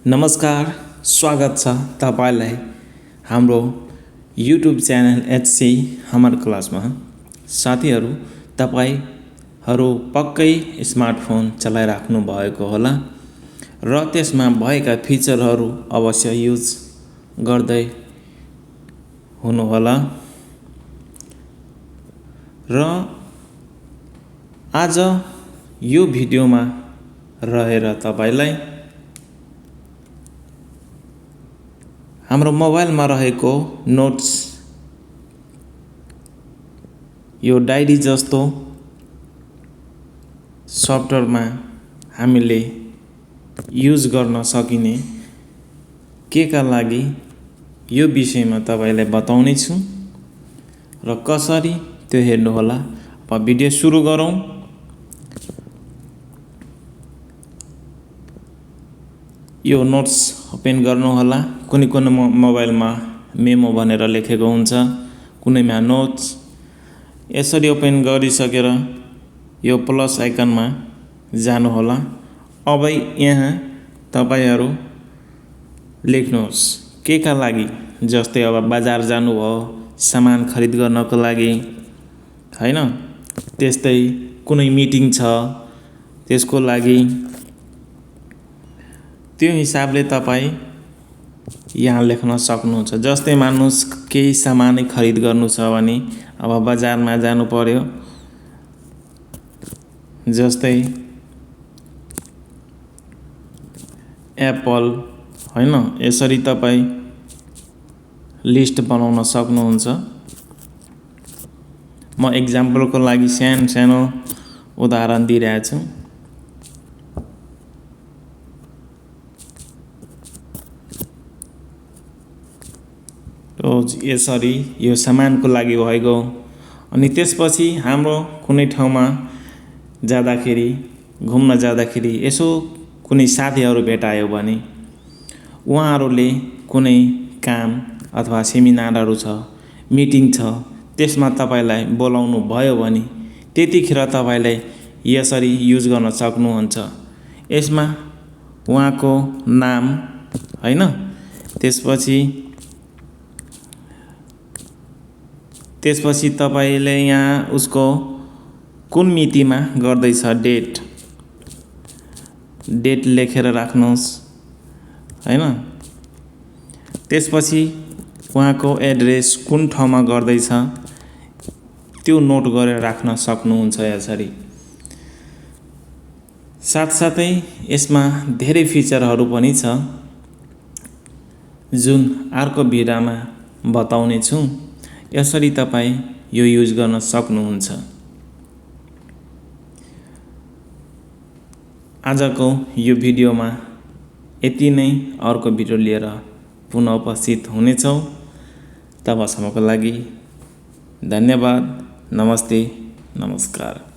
नमस्कार, स्वागत छ तपाईलाई हाम्रो युट्युब च्यानल एचसी हमर क्लासमा। साथीहरू, तपाईहरू पक्कै स्मार्टफोन चलाइराख्नु भएको होला र त्यसमा भएका फिचरहरू अवश्य युज गर्दै हुनुहोला। र आज यो भिडियोमा रहेर तपाईलाई हाम्रो मोबाइलमा रहेको नोट्स, यो डायरी जस्तो सफ्टवेयरमा हामीले युज गर्न सकिने केका लागि यो विषयमा तपाईलाई बताउने छु र कसरी त्यो हेर्नु होला। अब भिडियो सुरु गरौँ। यो नोट्स ओपन गर्नु होला। कुनै मोबाइलमा मेमो भनेर लेखेको हुन्छ, कुनैमा नोट्स। यसरी ओपन गरिसकेर यो प्लस आइकनमा जानु होला। अब यहाँ तपाईहरू लेख्नुहोस् केका लागि, जस्तै अब बजार जानु भयो सामान खरिद गर्नको लागि हैन, त्यस्तै कुनै मिटिङ छ त्यसको लागि। त्यो हिसाबले तपाई यहाँ लेख्न सक्नुहुन्छ। जस्तै मान्नुस् केही सामान खरिद गर्नु छ भने अब बजारमा जानु पर्यो, जस्तै एप्पल हैन, यसरी तपाई लिस्ट बनाउन सक्नुहुन्छ। म एक्जाम्पलको लागि सानो उदाहरण दिइरहेको छु। यसरी यो सामानको लागि भएको। अनि त्यसपछि हाम्रो कुनै ठाउँमा जाँदाखेरि, घुम्न जाँदाखेरि यसो कुनै साथीहरू भेटायो भने उहाँहरूले कुनै काम अथवा सेमिनारहरू छ, मिटिङ छ, त्यसमा तपाईलाई बोलाउनु भयो भने त्यतिखेर तपाईलाई यसरी युज गर्न सक्नुहुन्छ। यसमा उहाँको नाम हैन, त्यसपछि तपाईले यहाँ उसको कुन मितिमा गर्दैछ डेट लेखेर राख्नुहोस् हैन। त्यसपछि उहाँको एड्रेस कुन ठाउँमा गर्दैछ त्यो नोट गरेर राख्न सक्नुहुन्छ यसरी। साथसाथै यसमा धेरै फिचरहरू पनि छ जुन अर्को भिडियोमा बताउने छु। यसरी तपाई यो युज गर्न सक्नुहुन्छ। आजको यो भिडियोमा यति नै। अर्को भिडियो लिएर पुनः उपस्थित हुनेछौँ। तबसम्मको लागि धन्यवाद। नमस्ते, नमस्कार।